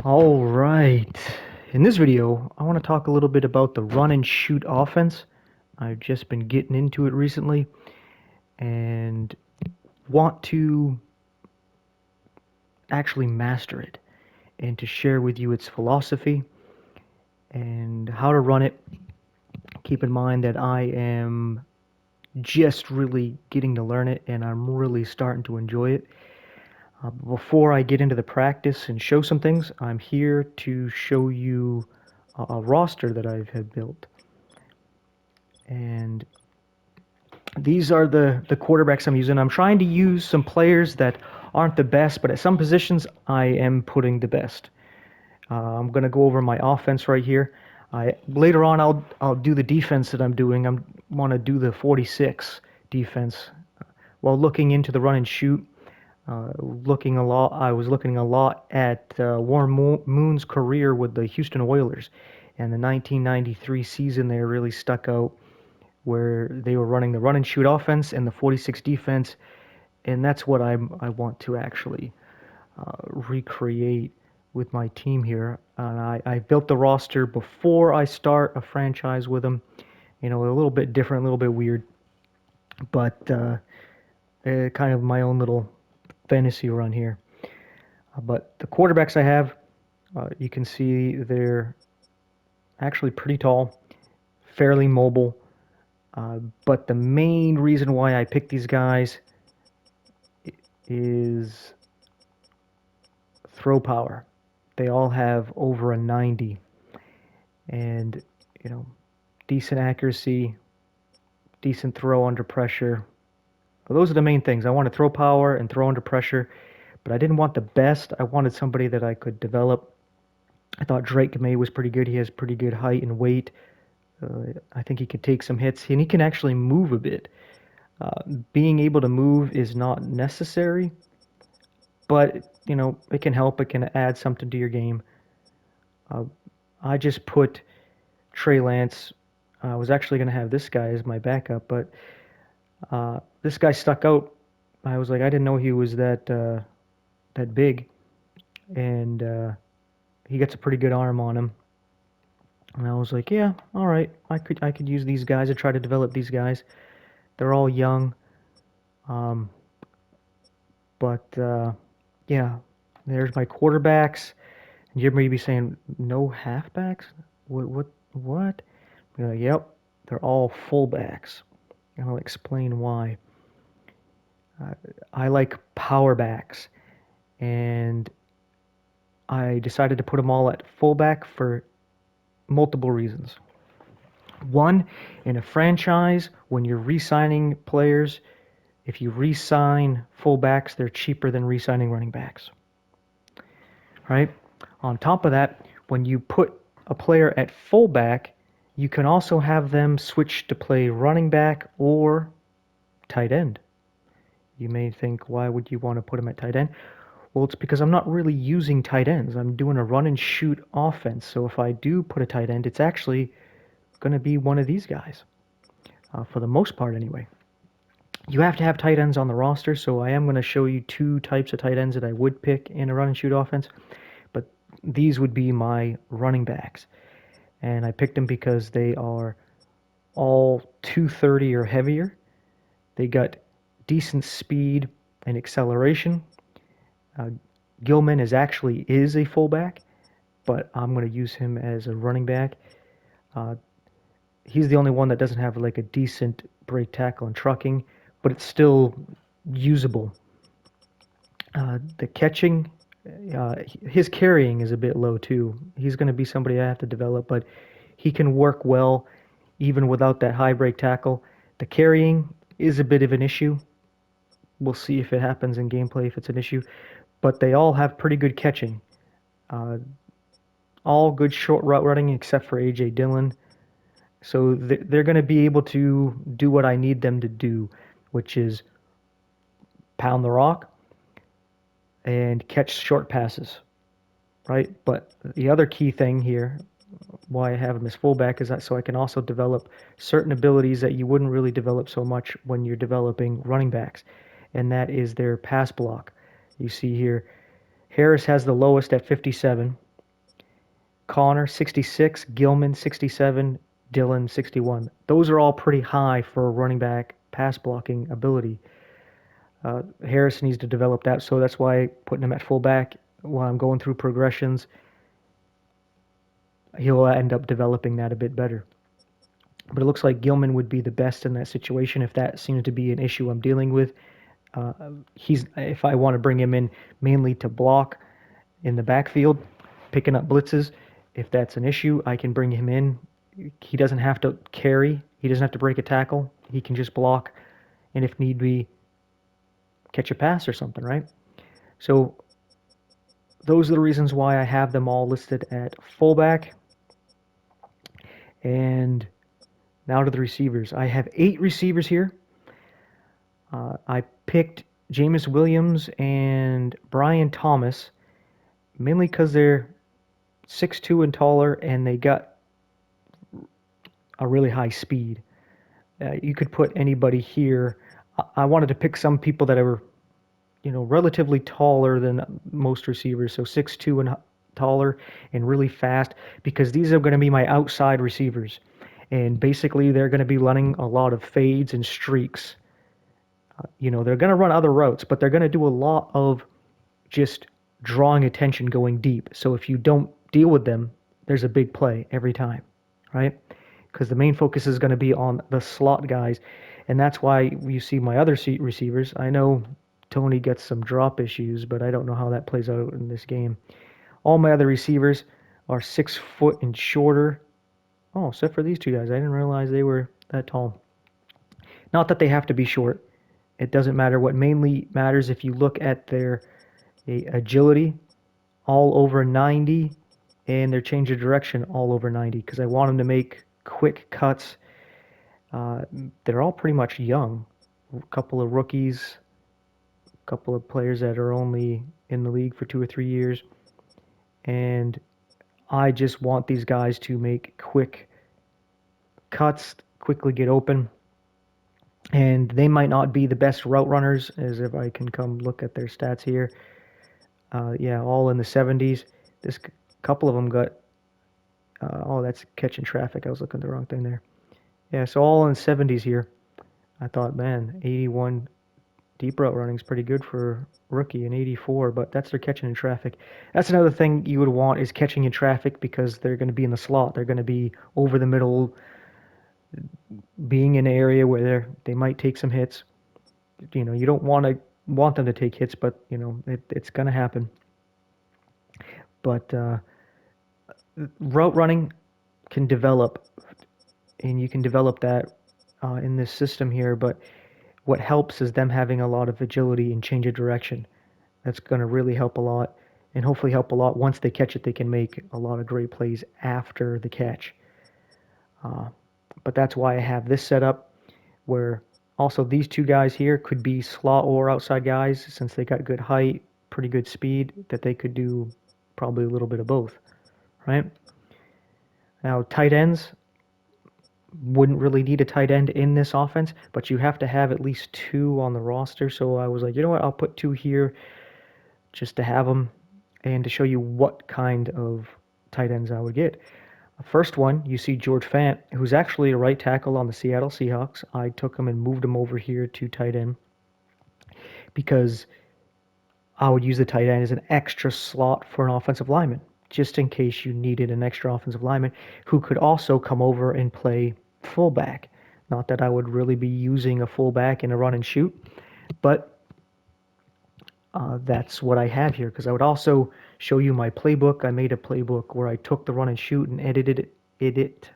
All right. In this video, I want to talk a little bit about the run and shoot offense. I've just been getting into it recently and want to actually master it and to share with you its philosophy and how to run it. Keep in mind that I am just really getting to learn it and I'm really starting to enjoy it. Before I get into the practice and show some things, I'm here to show you a roster that I have built. And these are the quarterbacks I'm using. I'm trying to use some players that aren't the best, but at some positions I am putting the best. I'm going to go over my offense right here. Later on I'll do the defense that I'm doing. I want to do the 46 defense while looking into the run and shoot. I was looking a lot at Warren Moon's career with the Houston Oilers, and the 1993 season there really stuck out, where they were running the run and shoot offense and the 46 defense, and that's what I want to actually recreate with my team here. And I built the roster before I start a franchise with them. You know, a little bit different, a little bit weird, but kind of my own little fantasy run here. But the quarterbacks I have, you can see they're actually pretty tall, fairly mobile. But the main reason why I picked these guys is throw power. They all have over a 90, and you know, decent accuracy, decent throw under pressure. Well, those are the main things. I want to throw power and throw under pressure, but I didn't want the best. I wanted somebody that I could develop. I thought Drake May was pretty good. He has pretty good height and weight. I think he could take some hits, and he can actually move a bit. Being able to move is not necessary, but you know, it can help. It can add something to your game. Uh, I just put Trey Lance. I was actually going to have this guy as my backup, but this guy stuck out. I was like, I didn't know he was that big, and he gets a pretty good arm on him. And I was like, yeah, all right, I could use these guys. I try to develop these guys. They're all young, um, but yeah, there's my quarterbacks. And you may be saying, no halfbacks? What? Yep, they're all fullbacks. And I'll explain why. Uh, I like power backs, and I decided to put them all at fullback for multiple reasons. One, in a franchise, when you're re-signing players, if you re-sign fullbacks, they're cheaper than re-signing running backs. Right? On top of that, when you put a player at fullback, you can also have them switch to play running back or tight end. You may think, why would you want to put him at tight end? Well, it's because I'm not really using tight ends. I'm doing a run and shoot offense. So if I do put a tight end, it's actually going to be one of these guys, for the most part anyway. You have to have tight ends on the roster, so I am going to show you two types of tight ends that I would pick in a run and shoot offense. But these would be my running backs. And I picked them because they are all 230 or heavier. They got decent speed and acceleration. Gilman is a fullback, but I'm going to use him as a running back. Uh, he's the only one that doesn't have like a decent break tackle and trucking, but it's still usable. The catching, his carrying is a bit low too. He's going to be somebody I have to develop, but he can work well even without that high break tackle. The carrying is a bit of an issue. We'll see if it happens in gameplay if it's an issue, but they all have pretty good catching. Uh, all good short route running except for AJ Dillon. So they're going to be able to do what I need them to do, which is pound the rock and catch short passes, right? But the other key thing here, why I have him as fullback, is that so I can also develop certain abilities that you wouldn't really develop so much when you're developing running backs, and that is their pass block. You see here, Harris has the lowest at 57, Connor 66, Gilman 67, Dillon 61. Those are all pretty high for a running back pass blocking ability. Harris needs to develop that, so that's why putting him at fullback while I'm going through progressions, he'll end up developing that a bit better. But it looks like Gilman would be the best in that situation if that seems to be an issue I'm dealing with. If I want to bring him in mainly to block in the backfield, picking up blitzes, if that's an issue, I can bring him in. He doesn't have to carry. He doesn't have to break a tackle. He can just block, and if need be, catch a pass or something, right? So those are the reasons why I have them all listed at fullback. And now to the receivers. I have 8 receivers here. I picked Jameis Williams and Brian Thomas mainly because they're 6'2" and taller, and they got a really high speed. You could put anybody here. I wanted to pick some people that are, relatively taller than most receivers, so 6'2" and taller and really fast, because these are going to be my outside receivers. And basically, they're going to be running a lot of fades and streaks. They're going to run other routes, but they're going to do a lot of just drawing attention going deep. So if you don't deal with them, there's a big play every time, right? Because the main focus is going to be on the slot guys. And that's why you see my other receivers. I know Tony gets some drop issues, but I don't know how that plays out in this game. All my other receivers are 6 foot and shorter. Oh, except for these two guys. I didn't realize they were that tall. Not that they have to be short. It doesn't matter. What mainly matters, if you look at their agility, all over 90, and their change of direction all over 90, because I want them to make quick cuts. They're all pretty much young. A couple of rookies, a couple of players that are only in the league for 2 or 3 years. And I just want these guys to make quick cuts, quickly get open. And they might not be the best route runners, as if I can come look at their stats here. Yeah, all in the 70s. This couple of them got, that's catching traffic. I was looking at the wrong thing there. Yeah, so all in the 70s here. I thought, man, 81 deep route running is pretty good for rookie, and 84, but that's their catching in traffic. That's another thing you would want, is catching in traffic, because they're going to be in the slot. They're going to be over the middle, being in an area where they might take some hits. You don't want them to take hits, but it's going to happen. But route running can develop, and you can develop that in this system here. But what helps is them having a lot of agility and change of direction. That's going to really help a lot, and hopefully help a lot. Once they catch it, they can make a lot of great plays after the catch. But that's why I have this set up, where also these two guys here could be slot or outside guys, since they got good height, pretty good speed, that they could do probably a little bit of both, right? Now, tight ends wouldn't really need a tight end in this offense, but you have to have at least 2 on the roster. So I was like, you know what, I'll put 2 here just to have them and to show you what kind of tight ends I would get. First one, you see George Fant, who's actually a right tackle on the Seattle Seahawks. I took him and moved him over here to tight end because I would use the tight end as an extra slot for an offensive lineman, just in case you needed an extra offensive lineman who could also come over and play fullback. Not that I would really be using a fullback in a run and shoot, but that's what I have here, because I would also show you my playbook. I made a playbook where I took the run and shoot and edited it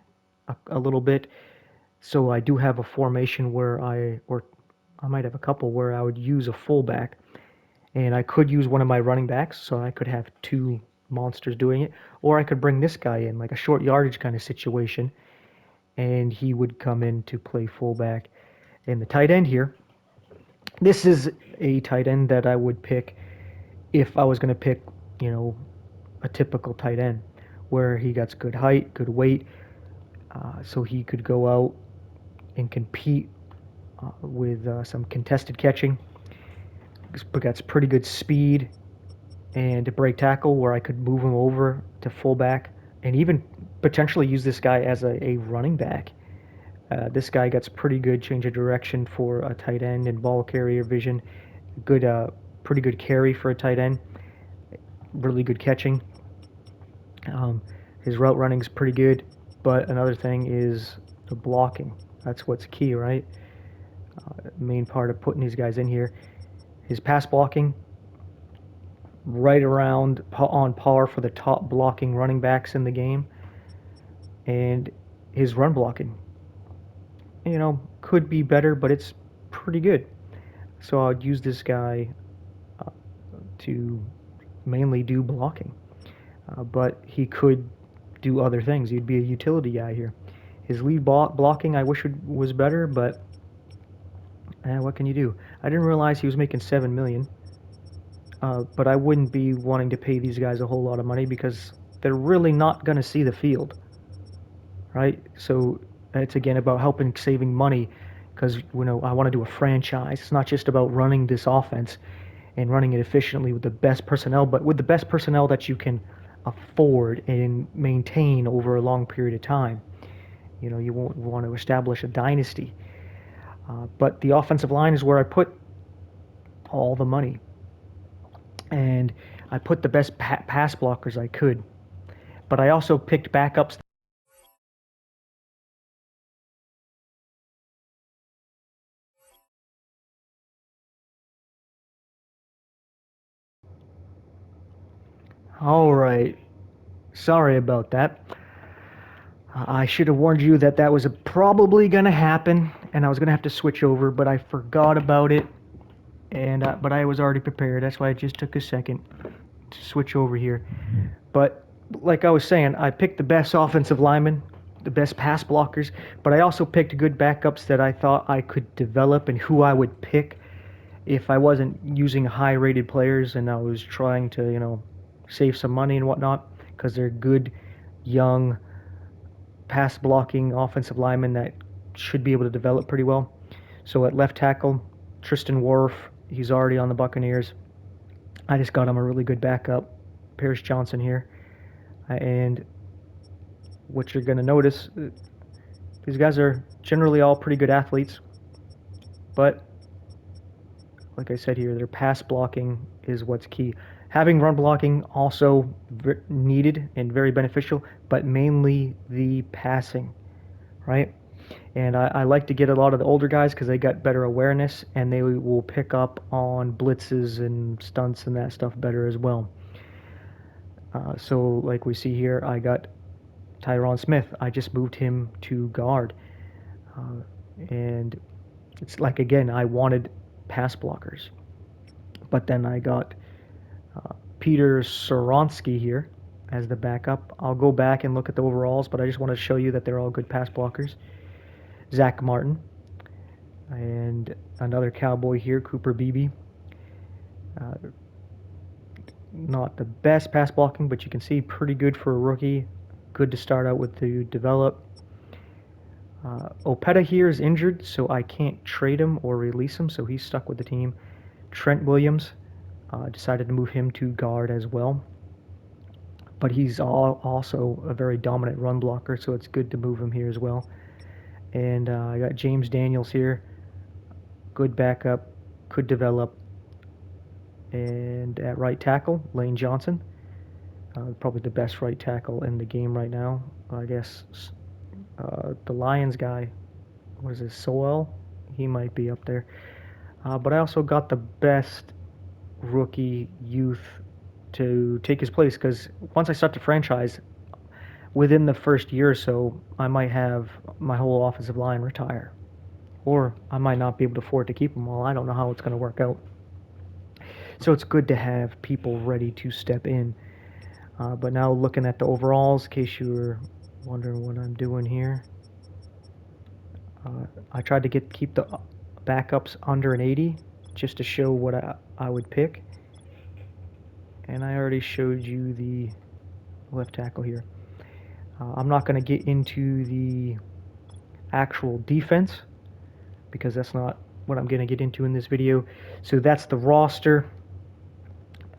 a little bit. So I do have a formation where I might have a couple where I would use a fullback, and I could use one of my running backs, so I could have 2 monsters doing it, or I could bring this guy in, like a short yardage kind of situation, and he would come in to play fullback. And the tight end here, this is a tight end that I would pick if I was going to pick, a typical tight end, where he got good height, good weight, so he could go out and compete with some contested catching. But got pretty good speed and a break tackle, where I could move him over to fullback and even potentially use this guy as a running back. This guy gets pretty good change of direction for a tight end and ball carrier vision. Good, pretty good carry for a tight end. Really good catching. Um, his route running is pretty good, but another thing is the blocking. That's what's key, right? Main part of putting these guys in here. His pass blocking, right around on par for the top blocking running backs in the game, and his run blocking, could be better, but it's pretty good. So I'd use this guy uh, to mainly do blocking, but he could do other things. He'd be a utility guy here. His lead blocking, I wish it was better, but what can you do? I didn't realize he was making $7 million, but I wouldn't be wanting to pay these guys a whole lot of money because they're really not going to see the field, right? So it's again about helping saving money because I want to do a franchise. It's not just about running this offense and running it efficiently with the best personnel, but with the best personnel that you can afford and maintain over a long period of time. You won't want to establish a dynasty. But the offensive line is where I put all the money. And I put the best pass blockers I could. But I also picked backups. All right. Sorry about that. I should have warned you that that was probably going to happen, and I was going to have to switch over, but I forgot about it. But I was already prepared. That's why it just took a second to switch over here. But like I was saying, I picked the best offensive linemen, the best pass blockers, but I also picked good backups that I thought I could develop and who I would pick if I wasn't using high-rated players and I was trying to, save some money and whatnot, because they're good, young, pass-blocking offensive linemen that should be able to develop pretty well. So at left tackle, Tristan Wirf, he's already on the Buccaneers. I just got him a really good backup, Paris Johnson here. And what you're going to notice, these guys are generally all pretty good athletes, but like I said here, their pass blocking is what's key. Having run blocking also needed and very beneficial, but mainly the passing, right? And I like to get a lot of the older guys because they got better awareness and they will pick up on blitzes and stunts and that stuff better as well. So like we see here, I got Tyron Smith. I just moved him to guard. And it's like, again, I wanted pass blockers. But then I got Peter Soronsky here as the backup. I'll go back and look at the overalls, but I just want to show you that they're all good pass blockers. Zach Martin. And another Cowboy here, Cooper Beebe. Not the best pass blocking, but you can see pretty good for a rookie. Good to start out with to develop. Opeta here is injured, so I can't trade him or release him, so he's stuck with the team. Trent Williams, decided to move him to guard as well. But he's also a very dominant run blocker, so it's good to move him here as well. And I got James Daniels here. Good backup, could develop. And at right tackle, Lane Johnson. Probably the best right tackle in the game right now. I guess the Lions guy, what is it, Sowell? He might be up there. But I also got the best rookie youth to take his place because once I start the franchise, within the first year or so, I might have my whole offensive line retire. Or I might not be able to afford to keep them all. I don't know how it's going to work out. So it's good to have people ready to step in. But now looking at the overalls, in case you were wondering what I'm doing here, I tried to keep the backups under an 80 just to show what I would pick. And I already showed you the left tackle here. I'm not going to get into the actual defense because that's not what I'm going to get into in this video. So that's the roster.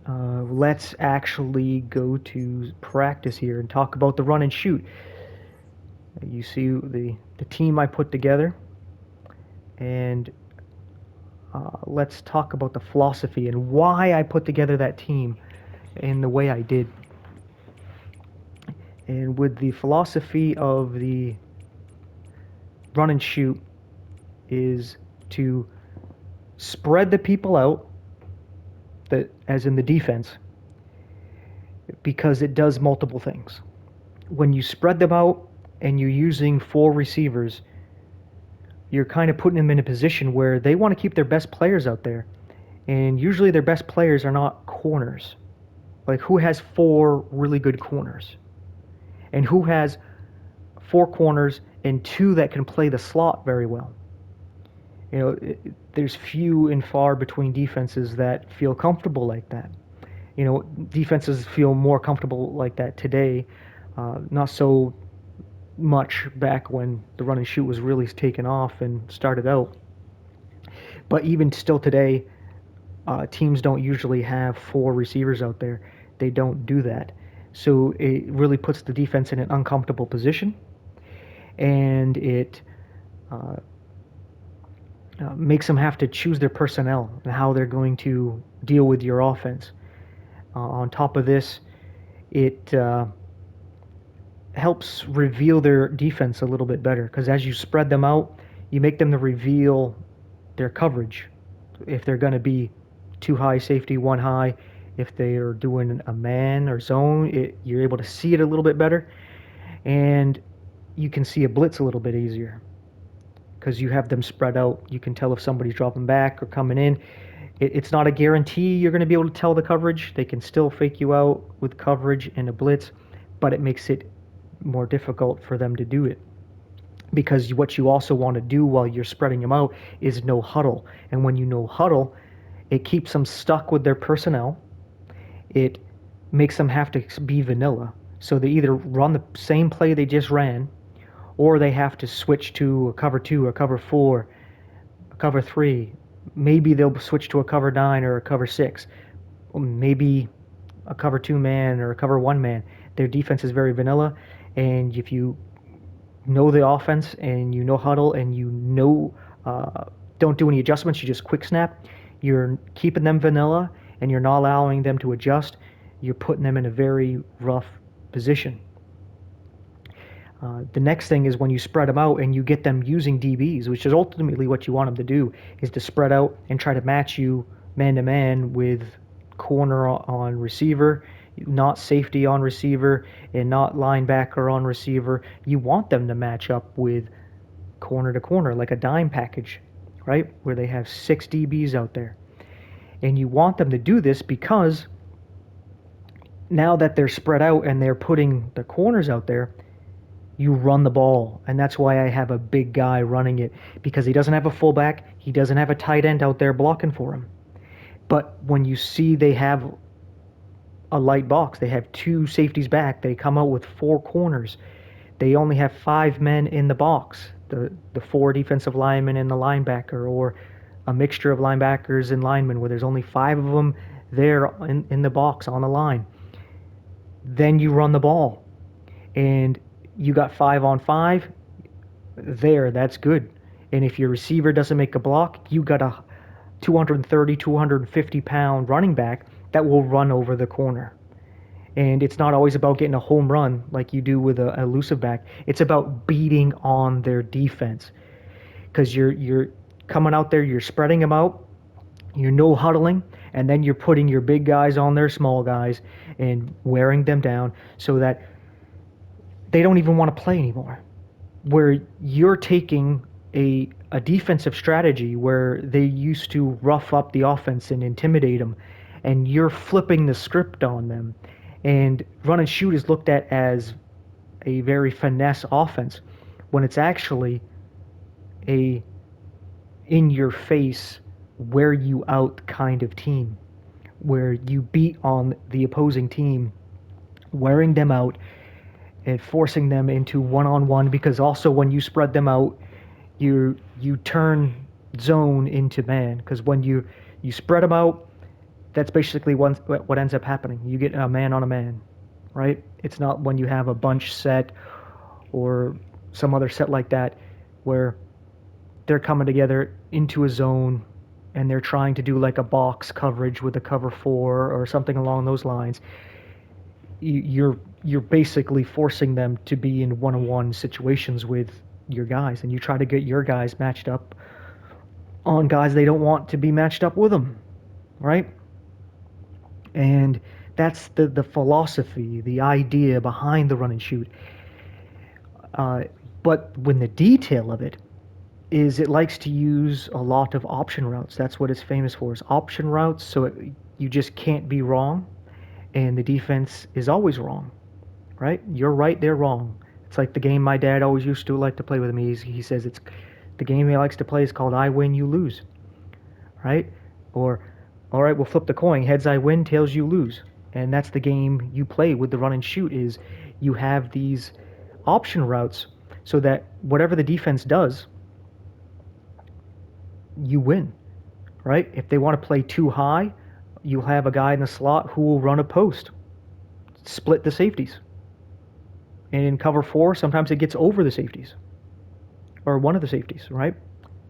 Let's actually go to practice here and talk about the run and shoot. You see the team I put together, and let's talk about the philosophy and why I put together that team in the way I did. And with the philosophy of the run and shoot is to spread the people out, that as in the defense, because it does multiple things. When you spread them out and you're using 4 receivers, you're kind of putting them in a position where they want to keep their best players out there. And usually their best players are not corners. Like, who has 4 really good corners? And who has 4 corners and 2 that can play the slot very well? There's few and far between defenses that feel comfortable like that. Defenses feel more comfortable like that today, not so much back when the run and shoot was really taken off and started out. But even still today, teams don't usually have 4 receivers out there. They don't do that. So it really puts the defense in an uncomfortable position, and it makes them have to choose their personnel and how they're going to deal with your offense. On top of this, it helps reveal their defense a little bit better, because as you spread them out, you make them to reveal their coverage. If they're going to be 2 high safety, 1 high, if they are doing a man or zone, you're able to see it a little bit better, and you can see a blitz a little bit easier because you have them spread out. You can tell if somebody's dropping back or coming in. It's not a guarantee you're going to be able to tell the coverage. They can still fake you out with coverage and a blitz, but it makes it more difficult for them to do it. Because what you also want to do while you're spreading them out is no huddle. And when you no huddle, it keeps them stuck with their personnel. It makes them have to be vanilla. So they either run the same play they just ran, or they have to switch to a cover 2, a cover 4, a cover 3. Maybe they'll switch to a cover 9 or a cover 6. Maybe a cover 2 man or a cover 1 man. Their defense is very vanilla, and if you know the offense and you know huddle and don't do any adjustments, you just quick snap, you're keeping them vanilla and you're not allowing them to adjust, you're putting them in a very rough position. The next thing is when you spread them out and you get them using DBs, which is ultimately what you want them to do, is to spread out and try to match you man-to-man with corner on receiver, not safety on receiver, and not linebacker on receiver. You want them to match up with corner to corner, like a dime package, right? Where they have 6 DBs out there. And you want them to do this because now that they're spread out and they're putting the corners out there, you run the ball. And that's why I have a big guy running it, because he doesn't have a fullback, he doesn't have a tight end out there blocking for him. But when you see they have a light box, they have 2 safeties back, they come out with 4 corners, they only have 5 men in the box, the 4 defensive linemen and the linebacker, or a mixture of linebackers and linemen where there's only 5 of them there in the box on the line. Then you run the ball, and you got 5 on 5 there, that's good. And if your receiver doesn't make a block, you got a 230, 250 pound running back that will run over the corner. And it's not always about getting a home run like you do with an elusive back. It's about beating on their defense, because you're coming out there, you're spreading them out, you're no huddling, and then you're putting your big guys on their small guys and wearing them down so that they don't even want to play anymore. Where you're taking a defensive strategy where they used to rough up the offense and intimidate them, and you're flipping the script on them. And run and shoot is looked at as a very finesse offense, when it's actually a in-your-face, wear-you-out kind of team, where you beat on the opposing team, wearing them out and forcing them into one-on-one, because also when you spread them out, you turn zone into man, because when you spread them out, That's basically what ends up happening. You get a man on a man, right? It's not when you have a bunch set or some other set like that where they're coming together into a zone and they're trying to do like a box coverage with a cover four or something along those lines. You're basically forcing them to be in one-on-one situations with your guys, and you try to get your guys matched up on guys they don't want to be matched up with them, right? And that's the philosophy, the idea behind the run and shoot. Uh, but when the detail of it is, it likes to use a lot of option routes. That's what it's famous for, is option routes. So you just can't be wrong, and the defense is always wrong, right? You're right, they're wrong. It's like the game my dad always used to like to play with me. He says it's the game he likes to play is called I win, you lose, right? Or, all right, we'll flip the coin. Heads I win, tails you lose. And that's the game you play with the run and shoot, is you have these option routes so that whatever the defense does, you win, right? If they want to play too high, you'll have a guy in the slot who will run a post, split the safeties. And in cover four, sometimes it gets over the safeties or one of the safeties, right?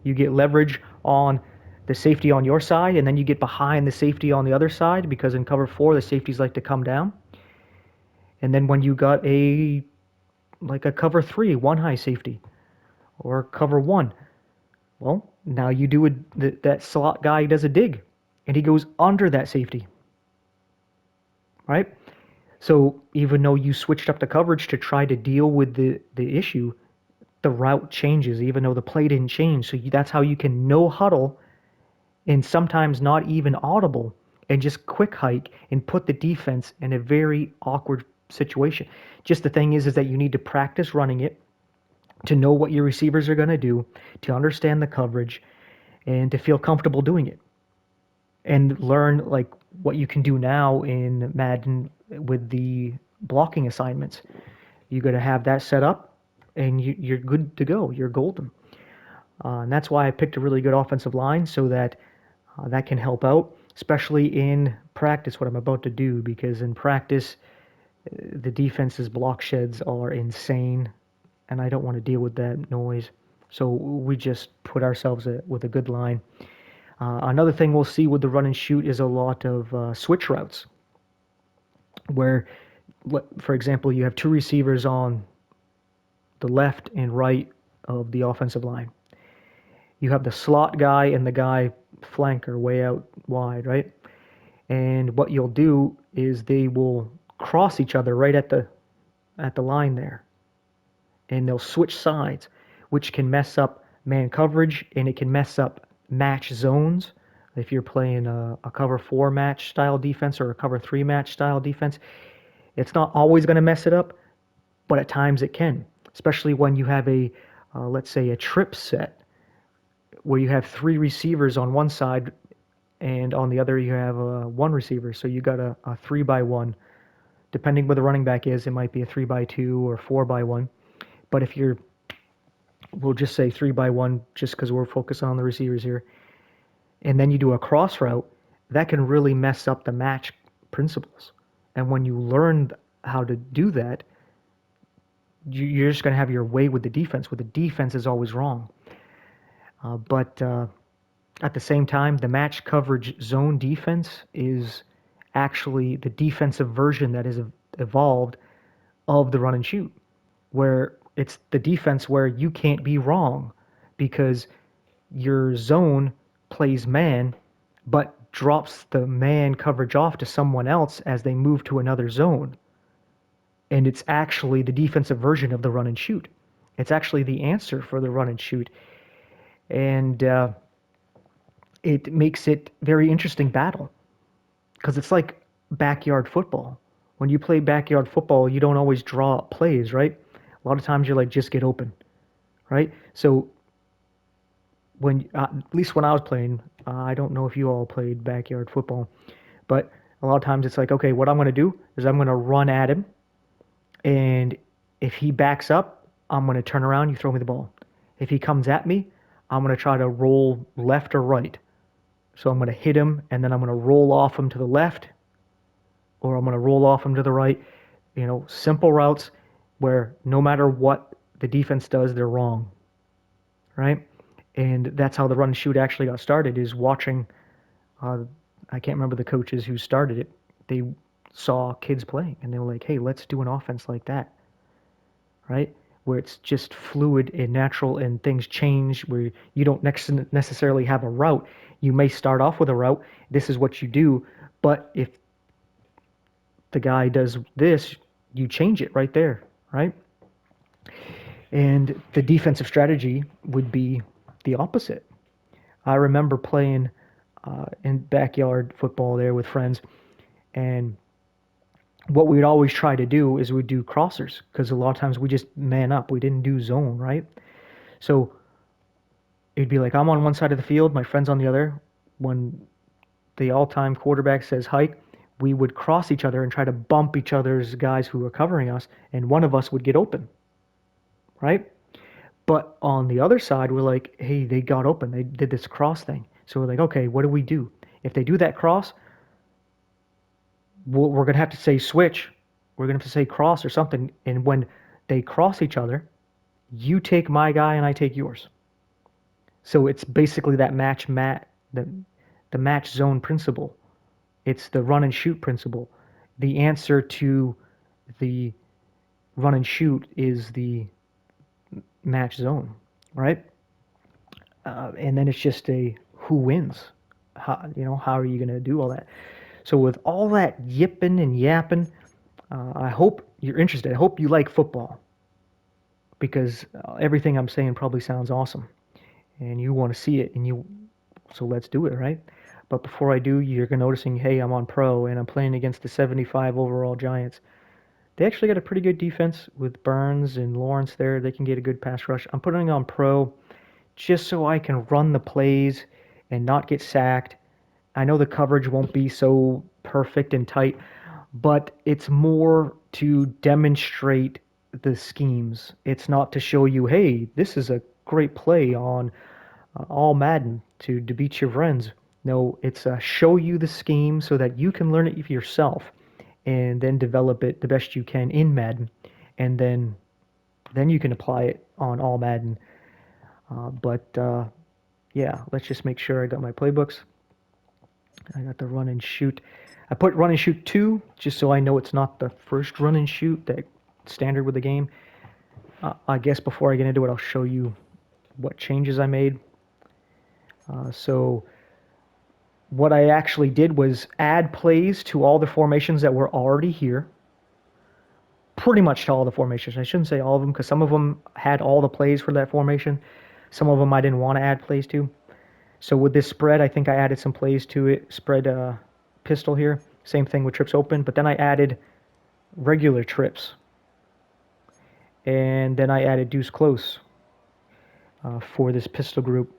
You get leverage on the safety on your side, and then you get behind the safety on the other side, because in cover four, the safeties like to come down. And then when you got like a cover three, one high safety, or cover one, well, now you do that slot guy does a dig, and he goes under that safety, right? So even though you switched up the coverage to try to deal with the issue, the route changes, even though the play didn't change. So that's how you can no huddle and sometimes not even audible and just quick hike and put the defense in a very awkward situation. Just the thing is that you need to practice running it to know what your receivers are going to do, to understand the coverage, and to feel comfortable doing it. And learn like what you can do now in Madden with the blocking assignments. You got to have that set up, and you're good to go. You're golden. And that's why I picked a really good offensive line, so that that can help out, especially in practice, what I'm about to do, because in practice, the defense's block sheds are insane, and I don't want to deal with that noise. So we just put ourselves with a good line. Another thing we'll see with the run and shoot is a lot of switch routes, where, for example, you have two receivers on the left and right of the offensive line. You have the slot guy and the guy flanker way out wide, right? And what you'll do is they will cross each other right at the line there, and they'll switch sides, which can mess up man coverage, and it can mess up match zones. If you're playing a cover four match style defense or a cover three match style defense, it's not always going to mess it up, but at times it can, especially when you have let's say a trip set where you have three receivers on one side and on the other you have one receiver. So you got a 3-by-1. Depending where the running back is, it might be a 3-by-2 or 4-by-1. But if we'll just say 3-by-1 just because we're focused on the receivers here, and then you do a cross route, that can really mess up the match principles. And when you learn how to do that, you're just going to have your way with the defense, where the defense is always wrong. But at the same time, the match coverage zone defense is actually the defensive version that is evolved of the run and shoot, where it's the defense where you can't be wrong because your zone plays man, but drops the man coverage off to someone else as they move to another zone. And it's actually the defensive version of the run and shoot. It's actually the answer for the run and shoot. And it makes it very interesting battle, because it's like backyard football. When you play backyard football, you don't always draw up plays, right? A lot of times you're like, just get open, right? So at least when I was playing, I don't know if you all played backyard football, but a lot of times it's like, okay, what I'm going to do is I'm going to run at him, and if he backs up, I'm going to turn around, you throw me the ball. If he comes at me, I'm going to try to roll left or right. So I'm going to hit him, and then I'm going to roll off him to the left, or I'm going to roll off him to the right. Simple routes where no matter what the defense does, they're wrong, right? And that's how the run and shoot actually got started, is watching. Uh, I can't remember the coaches who started it. They saw kids playing, and they were like, "Hey, let's do an offense like that." Right? Where it's just fluid and natural and things change, where you don't necessarily have a route. You may start off with a route. This is what you do. But if the guy does this, you change it right there, right? And the defensive strategy would be the opposite. I remember playing in backyard football there with friends, and what we'd always try to do is we'd do crossers because a lot of times we just man up. We didn't do zone, right? So it'd be like I'm on one side of the field, my friend's on the other. When the all-time quarterback says hike, we would cross each other and try to bump each other's guys who were covering us, and one of us would get open, right? But on the other side, we're like, hey, they got open. They did this cross thing. So we're like, okay, what do we do? If they do that cross, we're going to have to say switch. We're going to have to say cross or something. And when they cross each other, you take my guy and I take yours. So it's basically that the match zone principle. It's the run and shoot principle. The answer to the run and shoot is the match zone, right? And then it's just a who wins. How are you going to do all that? So with all that yipping and yapping, I hope you're interested. I hope you like football because everything I'm saying probably sounds awesome, and you want to see it, so let's do it, right? But before I do, you're noticing, hey, I'm on pro and I'm playing against the 75 overall Giants. They actually got a pretty good defense with Burns and Lawrence there. They can get a good pass rush. I'm putting on pro just so I can run the plays and not get sacked. I know the coverage won't be so perfect and tight, but it's more to demonstrate the schemes. It's not to show you, hey, this is a great play on all Madden to beat your friends. No, it's show you the scheme so that you can learn it yourself and then develop it the best you can in Madden, and then you can apply it on all Madden. But yeah, let's just make sure I got my playbooks. I got the run and shoot. I put run and shoot 2 just so I know it's not the first run and shoot that standard with the game. I guess before I get into it, I'll show you what changes I made. So what I actually did was add plays to all the formations that were already here. Pretty much to all the formations. I shouldn't say all of them because some of them had all the plays for that formation. Some of them I didn't want to add plays to. So with this spread, I think I added some plays to it. Spread pistol here. Same thing with trips open. But then I added regular trips. And then I added deuce close for this pistol group.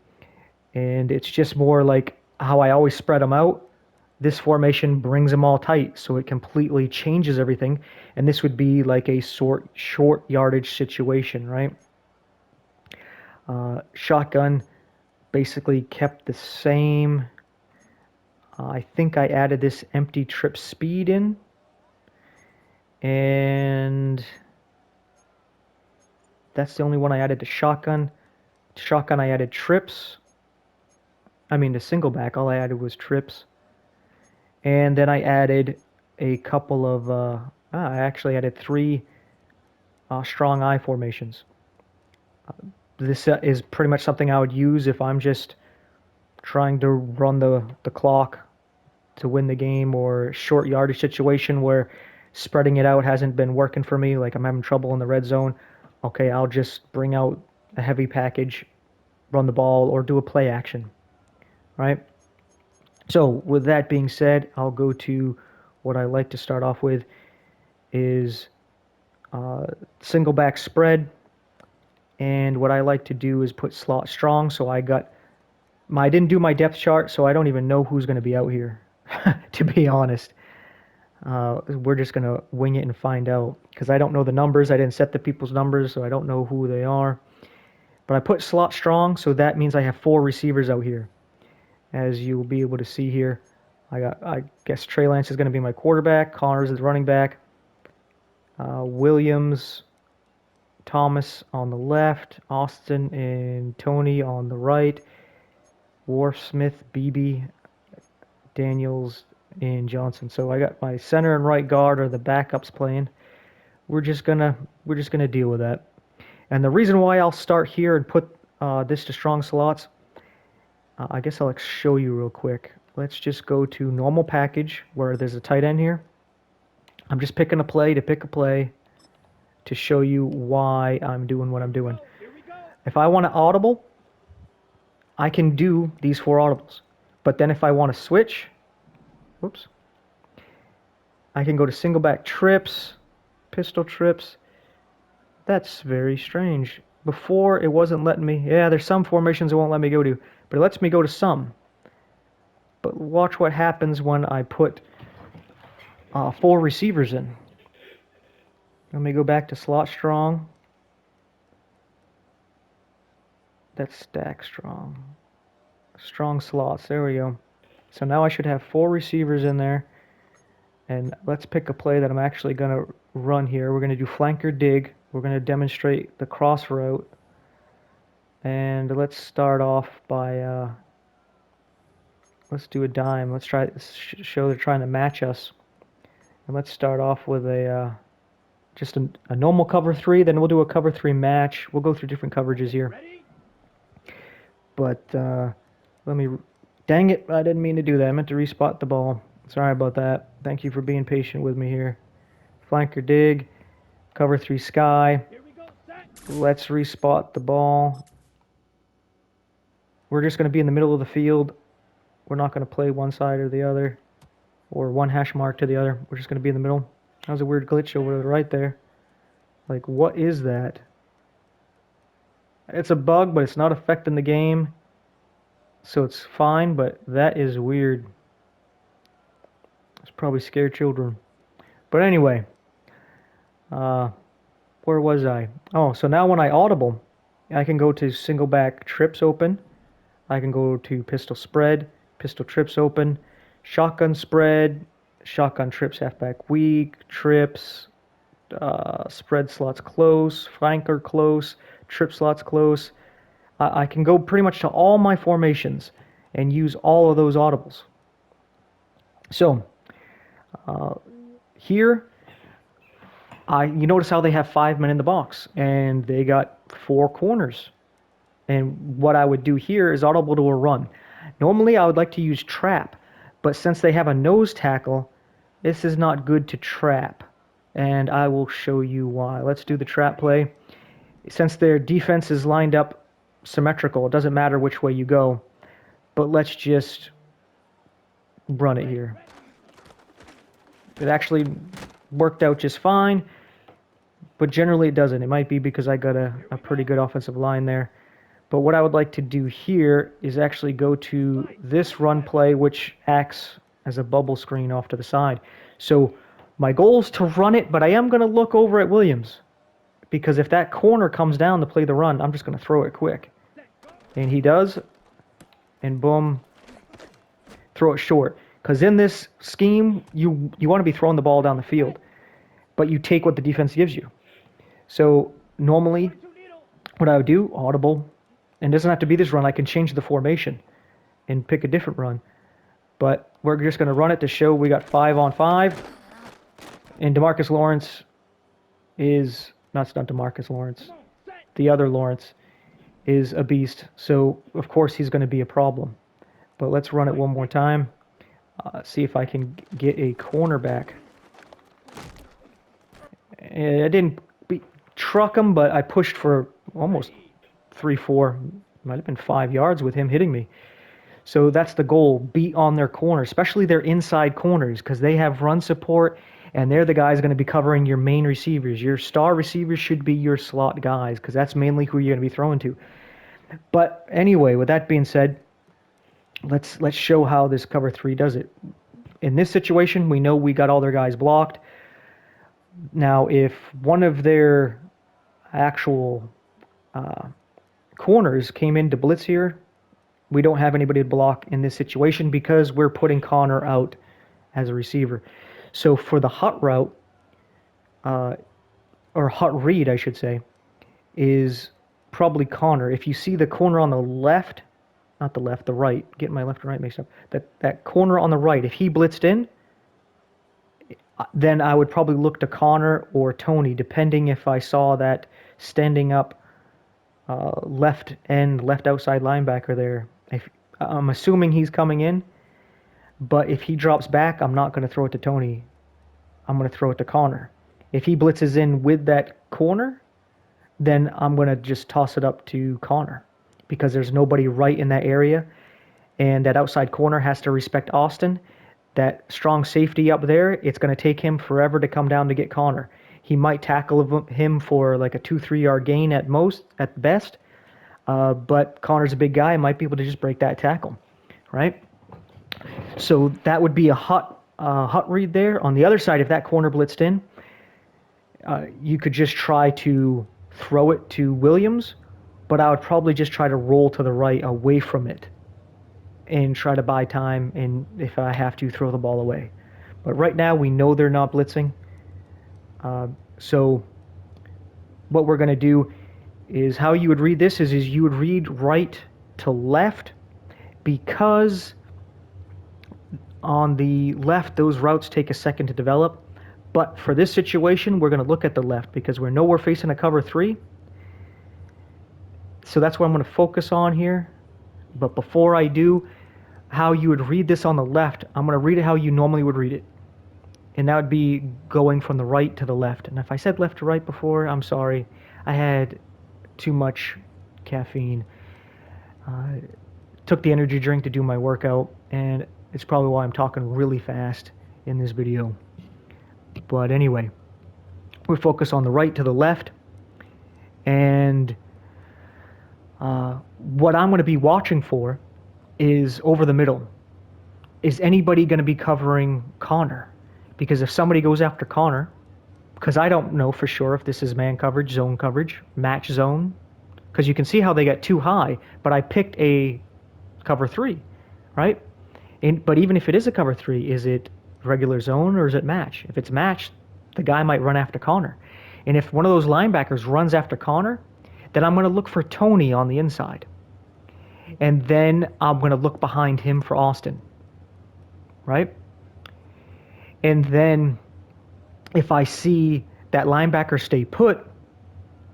And it's just more like how I always spread them out. This formation brings them all tight, so it completely changes everything. And this would be like a short yardage situation, right? Shotgun basically kept the same. I think I added this empty trip speed in. And that's the only one I added to shotgun. To shotgun, I added trips. I mean, to single back, all I added was trips. And then I added a couple of, I actually added 3 strong eye formations. This is pretty much something I would use if I'm just trying to run the clock to win the game, or short yardage situation where spreading it out hasn't been working for me, like I'm having trouble in the red zone. Okay, I'll just bring out a heavy package, run the ball, or do a play action, right? So with that being said, I'll go to what I like to start off with is single back spread. And what I like to do is put slot strong. So I didn't do my depth chart, so I don't even know who's going to be out here, to be honest. We're just going to wing it and find out because I don't know the numbers. I didn't set the people's numbers, so I don't know who they are. But I put slot strong, so that means I have 4 receivers out here. as you'll be able to see here. I guess Trey Lance is going to be my quarterback. Connors is the running back. Williams, Thomas on the left. Austin and Tony on the right. Wharf, Smith, Beebe, Daniels, and Johnson. So I got my center and right guard are the backups playing. We're just gonna deal with that. And the reason why I'll start here and put this to strong slots, I guess I'll show you real quick. Let's just go to normal package where there's a tight end here. I'm just picking a play to pick a play to show you why I'm doing what I'm doing. If I want to audible, I can do these 4 audibles. But then if I want to switch, whoops, I can go to single back trips, pistol trips. That's very strange. Before, it wasn't letting me. Yeah, there's some formations it won't let me go to, but it lets me go to some. But watch what happens when I put 4 receivers in. Let me go back to slot strong. That's stack strong. Strong slots. There we go. So now I should have 4 receivers in there. And let's pick a play that I'm actually going to run here. We're going to do flanker dig. We're going to demonstrate the cross route. And let's start off by, let's do a dime. Let's try show they're trying to match us. And let's start off with a just a normal cover 3. Then we'll do a cover 3 match. We'll go through different coverages here. But let me, dang it, I didn't mean to do that. I meant to respot the ball. Sorry about that. Thank you for being patient with me here. Flanker dig, cover 3 sky. Let's respot the ball. We're just going to be in the middle of the field. We're not going to play one side or the other, or one hash mark to the other. We're just going to be in the middle. That was a weird glitch over to the right there. Like, what is that? It's a bug, but it's not affecting the game, so it's fine, but that is weird. It's probably scared children. But anyway, where was I? Oh, so now when I audible, I can go to single back trips open. I can go to pistol spread, pistol trips open, shotgun spread, shotgun trips halfback weak, trips, spread slots close, flanker close, trip slots close. I can go pretty much to all my formations and use all of those audibles. So here, you notice how they have 5 men in the box, and they got 4 corners. And what I would do here is audible to a run. Normally, I would like to use trap, but since they have a nose tackle, this is not good to trap. And I will show you why. Let's do the trap play. Since their defense is lined up symmetrical, it doesn't matter which way you go. But let's just run it here. It actually worked out just fine, but generally it doesn't. It might be because I got a pretty good offensive line there. But what I would like to do here is actually go to this run play, which acts as a bubble screen off to the side. So my goal is to run it, but I am going to look over at Williams, because if that corner comes down to play the run, I'm just going to throw it quick. And he does, and boom, throw it short. Because in this scheme, you want to be throwing the ball down the field, but you take what the defense gives you. So normally, what I would do, audible, and it doesn't have to be this run. I can change the formation and pick a different run. But we're just going to run it to show we got 5 on 5. And DeMarcus Lawrence is, not DeMarcus Lawrence, the other Lawrence is a beast. So, of course, he's going to be a problem. But let's run it one more time. See if I can get a cornerback. I didn't truck him, but I pushed for almost 3-4, might have been 5 yards with him hitting me. So that's the goal, beat on their corner, especially their inside corners, because they have run support, and they're the guys going to be covering your main receivers. Your star receivers should be your slot guys, because that's mainly who you're going to be throwing to. But anyway, with that being said, let's show how this cover 3 does it. In this situation, we know we got all their guys blocked. Now, if one of their actual corners came in to blitz here, We don't have anybody to block in this situation because we're putting Connor out as a receiver. So for the hot route, or hot read, I should say, is probably Connor. If you see the corner on the left, not the left, the right, getting my left and right mixed up, that corner on the right, if he blitzed in, then I would probably look to Connor or Tony, depending if I saw that standing up left end, left outside linebacker there. I'm assuming he's coming in, but if he drops back, I'm not going to throw it to Tony. I'm going to throw it to Connor. If he blitzes in with that corner, then I'm going to just toss it up to Connor because there's nobody right in that area, and that outside corner has to respect Austin. That strong safety up there, it's going to take him forever to come down to get Connor. He might tackle him for like a 2-3 yard gain at most, at best, but Connor's a big guy, might be able to just break that tackle, right? So that would be a hot read there. On the other side, if that corner blitzed in, you could just try to throw it to Williams, but I would probably just try to roll to the right away from it and try to buy time, and if I have to, throw the ball away. But right now, we know they're not blitzing. So what we're going to do is how you would read this is you would read right to left, because on the left, those routes take a second to develop. But for this situation, we're going to look at the left because we know we're facing a cover 3. So that's what I'm going to focus on here. But before I do, how you would read this on the left, I'm going to read it how you normally would read it. And that would be going from the right to the left. And if I said left to right before, I'm sorry. I had too much caffeine. Took the energy drink to do my workout, and it's probably why I'm talking really fast in this video. But anyway, we focus on the right to the left. And what I'm going to be watching for is over the middle. Is anybody going to be covering Connor? Because if somebody goes after Connor, because I don't know for sure if this is man coverage, zone coverage, match zone, because you can see how they got too high, but I picked a cover 3, right? But even if it is a cover 3, is it regular zone or is it match? If it's match, the guy might run after Connor. And if one of those linebackers runs after Connor, then I'm going to look for Tony on the inside. And then I'm going to look behind him for Austin, right? And then if I see that linebacker stay put,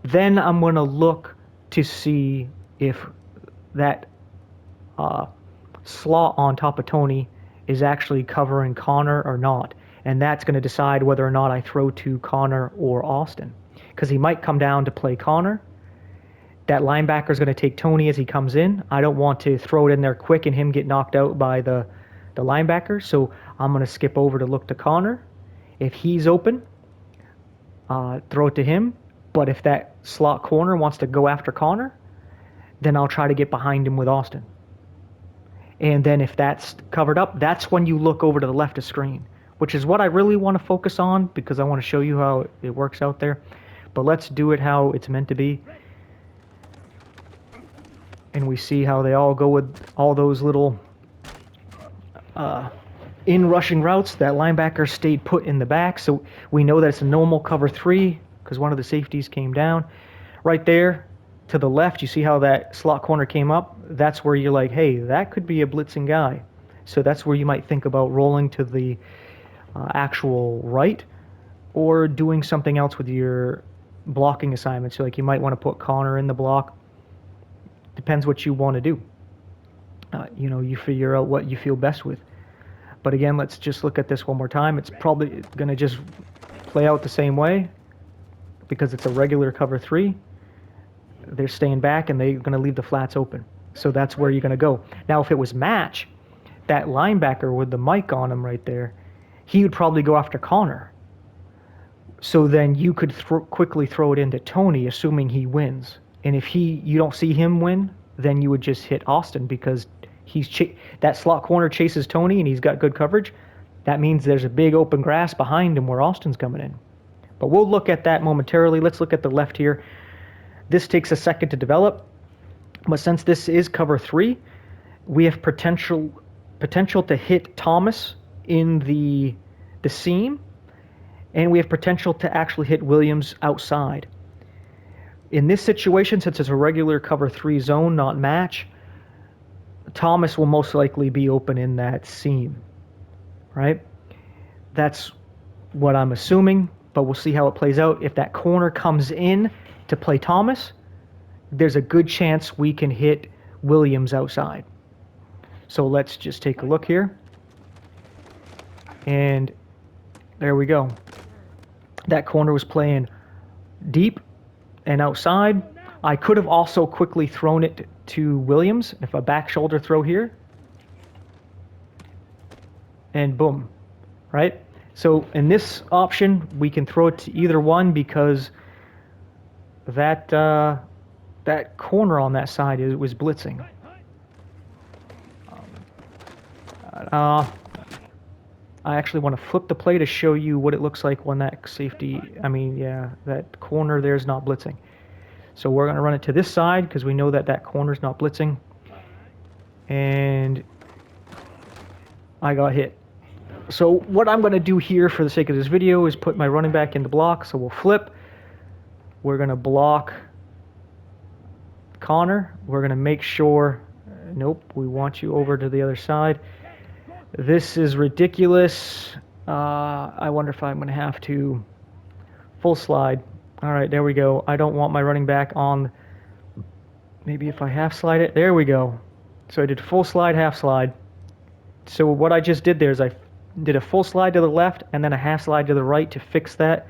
then I'm going to look to see if that slot on top of Tony is actually covering Connor or not. And that's going to decide whether or not I throw to Connor or Austin. Because he might come down to play Connor. That linebacker is going to take Tony as he comes in. I don't want to throw it in there quick and him get knocked out by the linebacker. So I'm going to skip over to look to Connor. If he's open, throw it to him. But if that slot corner wants to go after Connor, then I'll try to get behind him with Austin. And then if that's covered up, that's when you look over to the left of screen, which is what I really want to focus on because I want to show you how it works out there. But let's do it how it's meant to be. And we see how they all go with all those little in-rushing routes. That linebacker stayed put in the back, so we know that it's a normal cover 3 because one of the safeties came down. Right there to the left, you see how that slot corner came up? That's where you're like, hey, that could be a blitzing guy. So that's where you might think about rolling to the actual right or doing something else with your blocking assignments. So like you might want to put Connor in the block. Depends what you want to do. You figure out what you feel best with. But again, let's just look at this one more time. It's probably going to just play out the same way because it's a regular cover 3. They're staying back and they're going to leave the flats open. So that's where you're going to go. Now, if it was match, that linebacker with the mic on him right there, he would probably go after Connor. So then you could quickly throw it into Tony, assuming he wins. And if you don't see him win, then you would just hit Austin because that slot corner chases Tony and he's got good coverage. That means there's a big open grass behind him where Austin's coming in. But we'll look at that momentarily. Let's look at the left here. This takes a second to develop. But since this is cover 3, We have potential to hit Thomas in the seam, and we have potential to actually hit Williams outside. In this situation, since it's a regular cover 3 zone, not match, Thomas will most likely be open in that seam, right? That's what I'm assuming, but we'll see how it plays out. If that corner comes in to play Thomas, there's a good chance we can hit Williams outside. So let's just take a look here. And there we go. That corner was playing deep and outside. I could have also quickly thrown it to Williams, if a back shoulder throw here. And boom, right? So in this option, we can throw it to either one because that that corner on that side was blitzing. I actually want to flip the play to show you what it looks like when that safety, that corner there is not blitzing. So we're going to run it to this side because we know that that corner is not blitzing. And I got hit. So what I'm going to do here for the sake of this video is put my running back in the block. So we'll flip. We're going to block Connor. We're going to make sure, nope, we want you over to the other side. This is ridiculous. I wonder if I'm going to have to full slide. All right, there we go. I don't want my running back on. Maybe if I half slide it. There we go. So I did full slide, half slide. So what I just did there is I did a full slide to the left and then a half slide to the right to fix that.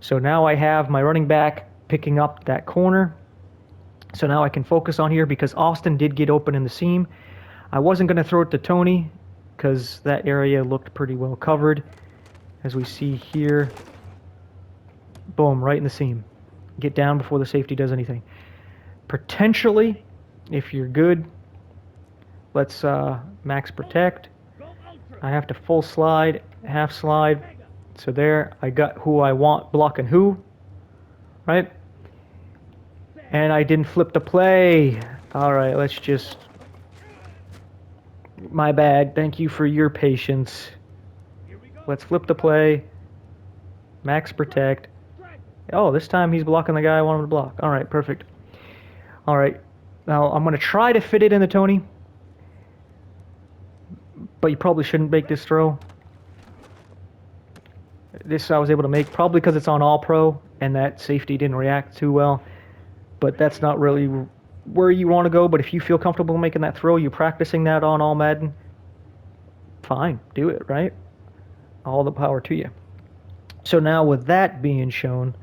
So now I have my running back picking up that corner. So now I can focus on here because Austin did get open in the seam. I wasn't going to throw it to Tony because that area looked pretty well covered. As we see here, boom, right in the seam. Get down before the safety does anything. Potentially, if you're good, let's max protect. I have to full slide, half slide. So there, I got who I want blocking who, right? And I didn't flip the play. All right, let's just... My bad. Thank you for your patience. Let's flip the play. Max protect. Oh, this time he's blocking the guy I want him to block. All right, perfect. All right, now I'm going to try to fit it into Tony. But you probably shouldn't make this throw. This I was able to make probably because it's on All Pro and that safety didn't react too well. But that's not really where you want to go. But if you feel comfortable making that throw, you're practicing that on All Madden, fine, do it, right? All the power to you. So now with that being shown,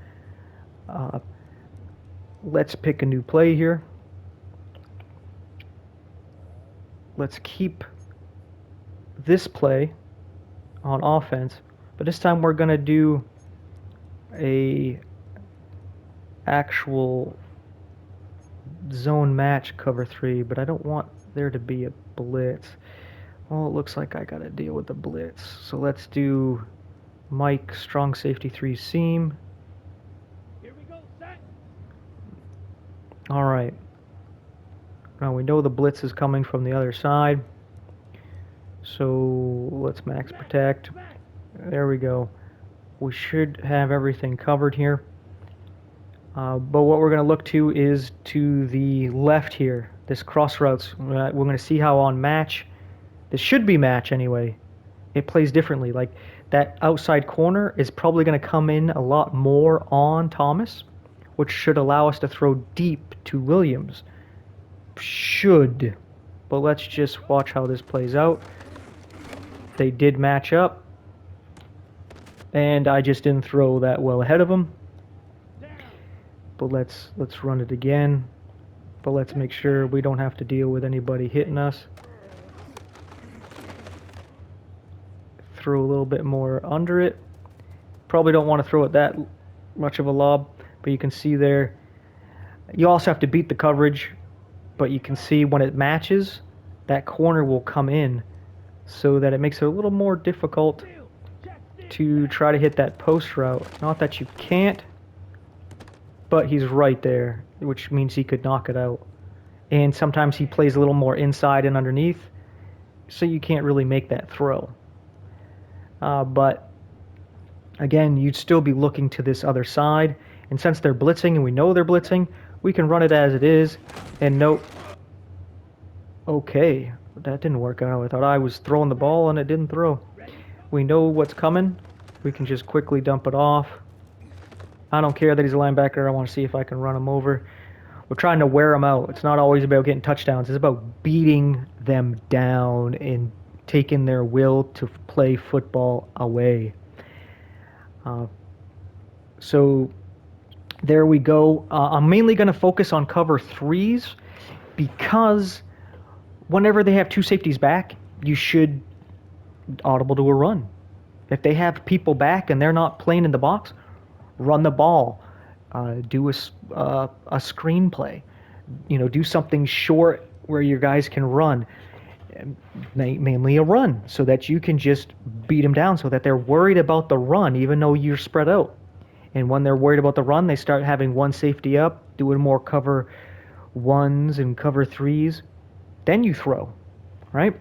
let's pick a new play here. Let's keep this play on offense, but this time we're going to do a actual zone match cover 3, but I don't want there to be a blitz. Well, it looks like I got to deal with the blitz. So let's do Mike strong safety 3 seam. Here we go, set. All right. Now we know the blitz is coming from the other side. So let's max protect. There we go. We should have everything covered here. But what we're going to look to is to the left here, this cross routes. We're going to see how on match, this should be match anyway, it plays differently. Like that outside corner is probably going to come in a lot more on Thomas, which should allow us to throw deep to Williams. Should. But let's just watch how this plays out. They did match up, and I just didn't throw that well ahead of them. But let's run it again. But let's make sure we don't have to deal with anybody hitting us. Throw a little bit more under it. Probably don't want to throw it that much of a lob, but you can see there. You also have to beat the coverage, but you can see when it matches, that corner will come in, so that it makes it a little more difficult to try to hit that post route. Not that you can't, but he's right there, which means he could knock it out. and sometimes he plays a little more inside and underneath, so you can't really make that throw. But again, you'd still be looking to this other side, and since they're blitzing and we know they're blitzing, we can run it as it is, and note, okay, that didn't work out. I thought I was throwing the ball and it didn't throw. We know what's coming. We can just quickly dump it off. I don't care that he's a linebacker. I want to see if I can run him over. We're trying to wear them out. It's not always about getting touchdowns. It's about beating them down and taking their will to play football away. So there we go. I'm mainly going to focus on cover threes because whenever they have two safeties back, you should audible to a run. If they have people back and they're not playing in the box, run the ball. Do a screenplay. Do something short where your guys can run, mainly a run, so that you can just beat them down, so that they're worried about the run, even though you're spread out. And when they're worried about the run, they start having one safety up, doing more cover ones and cover threes. Then you throw, right?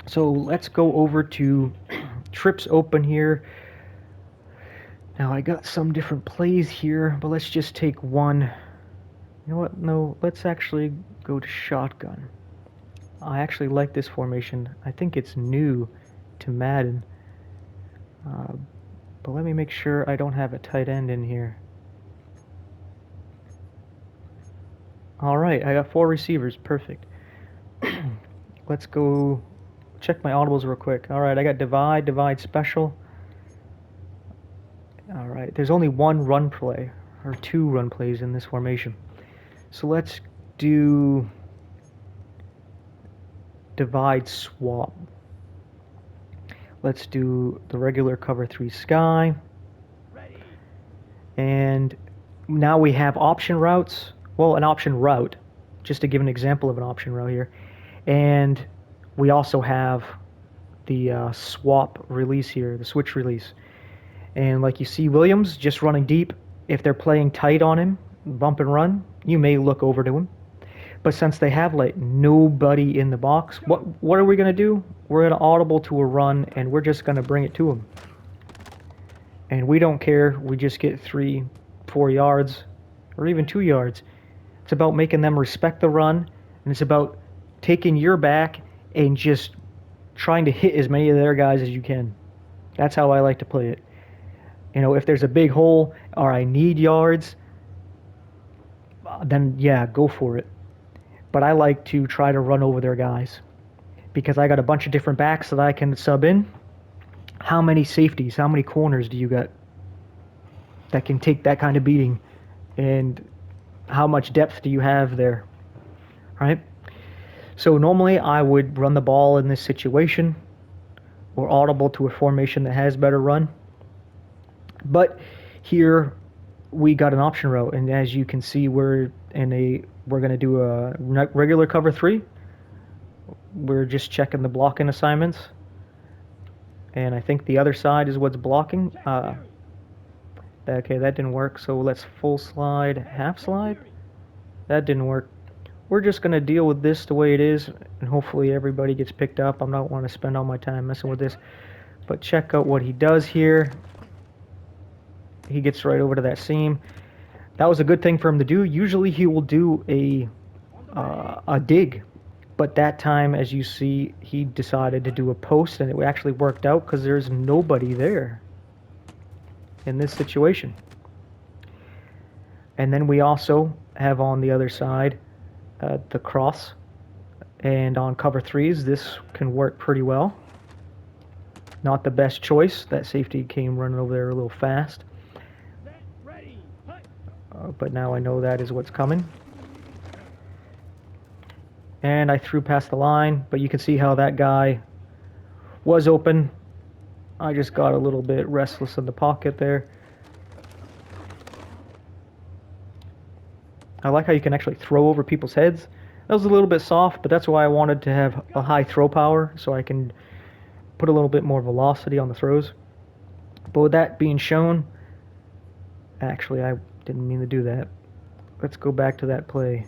So let's go over to trips open here. Now I got some different plays here, but let's just take one. You know what? No, let's actually go to shotgun. I actually like this formation. I think it's new to Madden. But let me make sure I don't have a tight end in here. All right, I got 4 receivers. Perfect. Let's go check my audibles real quick. All right, I got divide special. All right, there's only one run play, or 2 run plays in this formation. So let's do divide swap. Let's do the regular cover 3 sky. And now we have option routes. Well, an option route, just to give an example of an option route here. And we also have the swap release here, the switch release. And like you see Williams just running deep. If they're playing tight on him, bump and run, you may look over to him. But since they have like nobody in the box, what are we going to do? We're going to audible to a run, and we're just going to bring it to him. And we don't care. We just get 3-4 yards, or even 2 yards. It's about making them respect the run, and it's about taking your back and just trying to hit as many of their guys as you can. That's how I like to play it. If there's a big hole or I need yards, then yeah, go for it. But I like to try to run over their guys because I got a bunch of different backs that I can sub in. How many safeties, how many corners do you got that can take that kind of beating? And how much depth do you have there? Right? So normally I would run the ball in this situation or audible to a formation that has better run. But here we got an option route, and as you can see, we're going to do a regular cover 3. We're just checking the blocking assignments, and I think the other side is what's blocking. Okay, that didn't work. So let's full slide, half slide. That didn't work. We're just going to deal with this the way it is, and hopefully everybody gets picked up. I don't want to spend all my time messing with this. But check out what he does here. He gets right over to that seam. That was a good thing for him to do. Usually he will do a dig, but that time, as you see, he decided to do a post, and it actually worked out because there's nobody there in this situation. And then we also have on the other side the cross, and on cover 3s, this can work pretty well. Not the best choice. That safety came running over there a little fast. But now I know that is what's coming. And I threw past the line, but you can see how that guy was open. I just got a little bit restless in the pocket there. I like how you can actually throw over people's heads. That was a little bit soft, but that's why I wanted to have a high throw power, so I can put a little bit more velocity on the throws. But with that being shown, actually I didn't mean to do that. Let's go back to that play.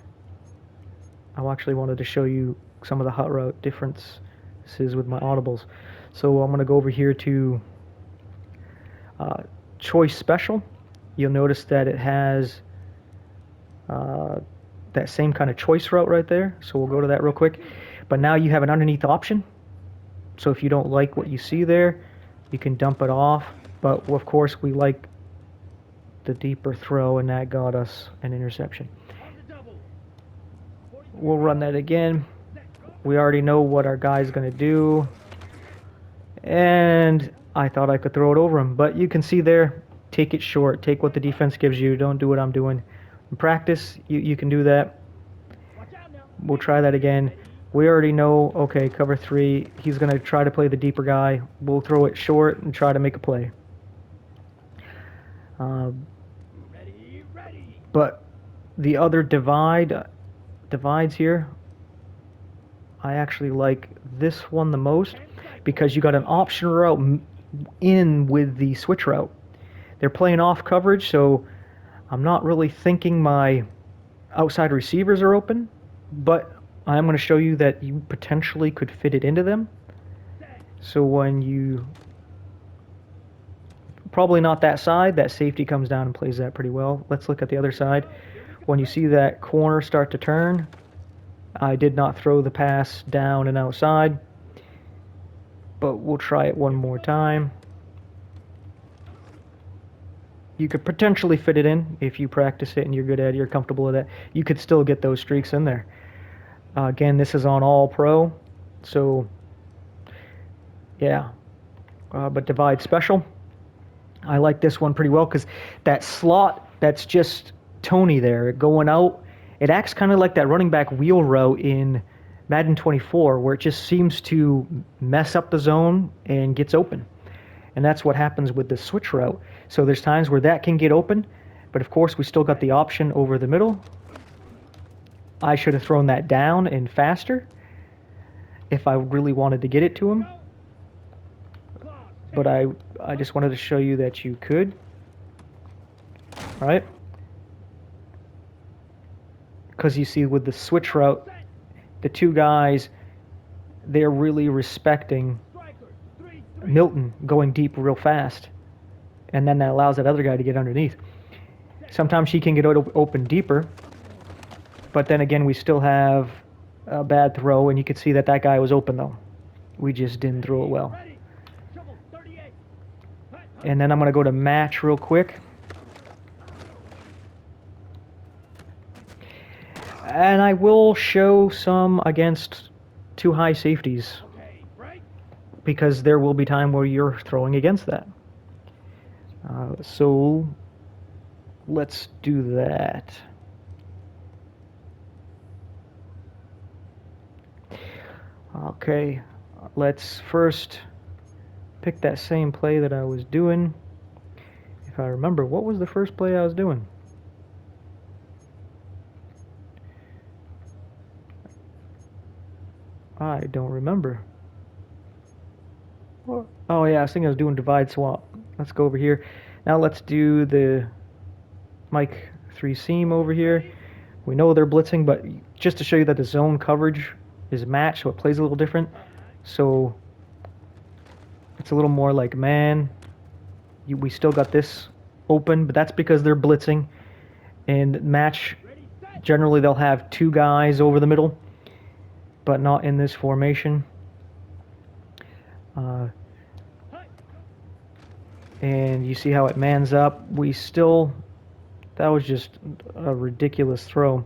I actually wanted to show you some of the hot route differences with my audibles. So I'm going to go over here to uh, choice special. You'll notice that it has uh, that same kind of choice route right there. So we'll go to that real quick. But now you have an underneath option. So if you don't like what you see there, you can dump it off. But of course we like the deeper throw, and that got us an interception. We'll run that again. We already know what our guy's going to do. And I thought I could throw it over him. But you can see there, take it short. Take what the defense gives you. Don't do what I'm doing. In practice, you can do that. We'll try that again. We already know, okay, cover 3. He's going to try to play the deeper guy. We'll throw it short and try to make a play. But the other divides here, I actually like this one the most because you got an option route in with the switch route. They're playing off coverage, so I'm not really thinking my outside receivers are open, but I'm going to show you that you potentially could fit it into them. So when you, probably not that side, that safety comes down and plays that pretty well. Let's look at the other side. When you see that corner start to turn, I did not throw the pass down and outside, but we'll try it one more time. You could potentially fit it in if you practice it and you're good at it, you're comfortable with it. You could still get those streaks in there. Again, this is on all pro, so yeah. But divide special, I like this one pretty well because that slot that's just Tony there going out, it acts kind of like that running back wheel route in Madden 24 where it just seems to mess up the zone and gets open. And that's what happens with the switch route. So there's times where that can get open, but of course we still got the option over the middle. I should have thrown that down and faster if I really wanted to get it to him. But I just wanted to show you that you could. All right? Because you see with the switch route, the two guys, they're really respecting Milton going deep real fast. And then that allows that other guy to get underneath. Sometimes he can get open deeper. But then again, we still have a bad throw, and you could see that that guy was open, though. We just didn't throw it well. And then I'm going to go to match real quick. And I will show some against two high safeties, because there will be time where you're throwing against that. So let's do that. Okay, let's first pick that same play that I was doing. If I remember, what was the first play I was doing? I don't remember. Oh yeah, I was thinking I was doing divide swap. Let's go over here. Now let's do the Mike 3 seam over here. We know they're blitzing, but just to show you that the zone coverage is matched, so it plays a little different. So it's a little more like man. We still got this open, but that's because they're blitzing. And match, generally they'll have two guys over the middle, but not in this formation. And you see how it mans up. That was just a ridiculous throw.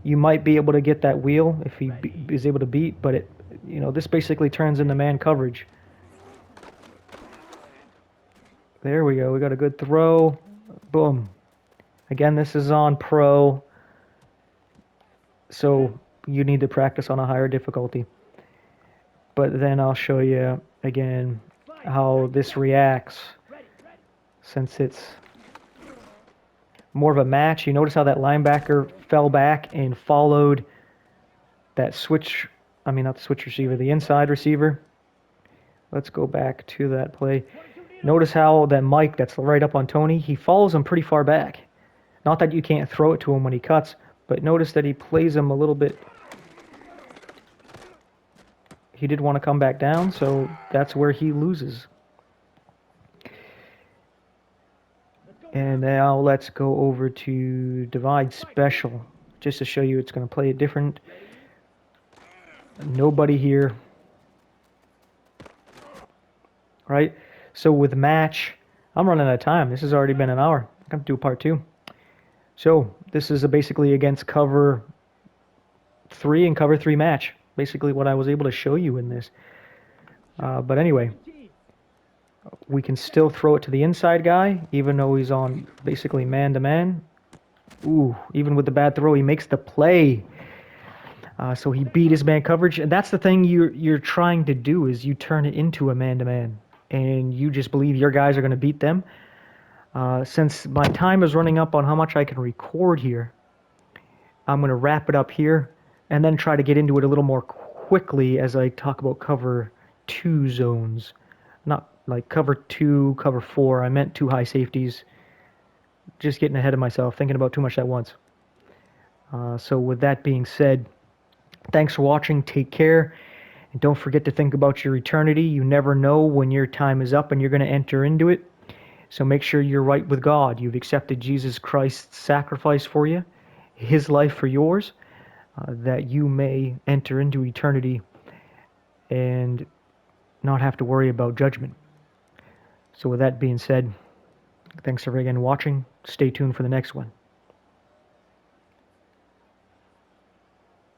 You might be able to get that wheel if he is able to beat, but this basically turns into man coverage. There we go. We got a good throw. Boom. Again, this is on pro, so you need to practice on a higher difficulty. But then I'll show you again how this reacts since it's more of a match. You notice how that linebacker fell back and followed that switch, not the switch receiver, the inside receiver. Let's go back to that play. Notice how that Mike that's right up on Tony, he follows him pretty far back. Not that you can't throw it to him when he cuts, but notice that he plays him a little bit he did want to come back down, so that's where he loses. And now let's go over to divide special, just to show you it's going to play it different. Nobody here. Right? So with match, I'm running out of time. This has already been an hour. I'm going to do part 2. So this is basically against cover 3 and cover 3 match. Basically what I was able to show you in this. But anyway, we can still throw it to the inside guy, even though he's on basically man-to-man. Ooh, even with the bad throw, he makes the play. So he beat his man coverage, and that's the thing you're trying to do is you turn it into a man-to-man, and you just believe your guys are going to beat them. Since my time is running up on how much I can record here, I'm going to wrap it up here, and then try to get into it a little more quickly as I talk about cover 2 zones. Not like cover 2, cover 4. I meant 2 high safeties. Just getting ahead of myself, thinking about too much at once. So with that being said, thanks for watching. Take care. And don't forget to think about your eternity. You never know when your time is up and you're going to enter into it. So make sure you're right with God. You've accepted Jesus Christ's sacrifice for you, his life for yours, that you may enter into eternity and not have to worry about judgment. So with that being said, thanks for again watching. Stay tuned for the next one.